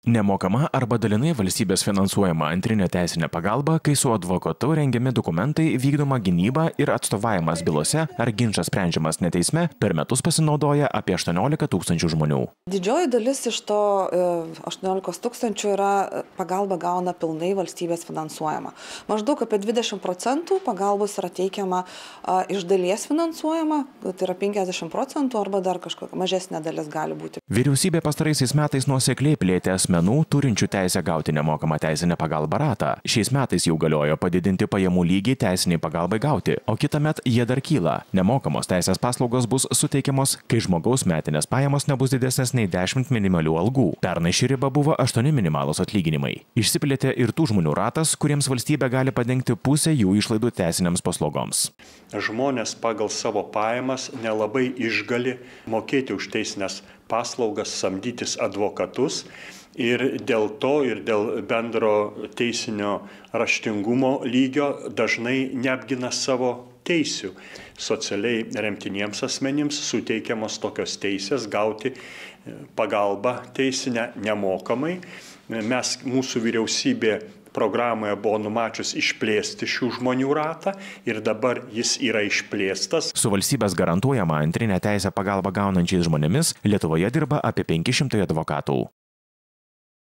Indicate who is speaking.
Speaker 1: Nemokama arba dalinai valstybės finansuojama antrinė teisinė pagalba, kai su advokatu rengiami dokumentai, vykdoma gynyba ir atstovavimas bylose ar ginčas sprendžiamas ne teisme, per metus pasinaudoja apie 18 tūkstančių žmonių.
Speaker 2: Didžioji dalis iš to 18 tūkstančių yra pagalba gauna pilnai valstybės finansuojama. Maždaug apie 20% pagalbos yra teikiama iš dalies finansuojama, tai yra 50% arba dar kažkokia mažesnė dalis gali būti.
Speaker 1: Vyriausybė pastaraisiais metais nuosekliai plėtė asmenų turinčių teisę gauti nemokamą teisinę pagalbą ratą. Šiais metais jau galiojo padidinti pajamų lygį teisiniai pagalbai gauti, o kitąmet jie dar kyla. Nemokamos teisės paslaugos bus suteikiamos, kai žmogaus metinės pajamos nebus didesnės nei 10 minimalių algų. Pernai ši riba buvo 8 minimalūs atlyginimai. Išsiplėtė ir tų žmonių ratas, kuriems valstybė gali padengti pusę jų išlaidų teisinėms paslaugoms.
Speaker 3: Žmonės pagal savo pajamas nelabai išgali mokėti už teisinės paslaugas, samdytis advokatus. Ir dėl to, ir dėl bendro teisinio raštingumo lygio dažnai neapgina savo teisių. Socialiai remtiniems asmenims suteikiamos tokios teisės gauti pagalbą teisinę nemokamai. Mūsų vyriausybė programoje buvo numačius išplėsti šių žmonių ratą ir dabar jis yra išplėstas.
Speaker 1: Su valstybės garantuojama antrinę teisę pagalbą gaunančiais žmonėmis Lietuvoje dirba apie 500 advokatų.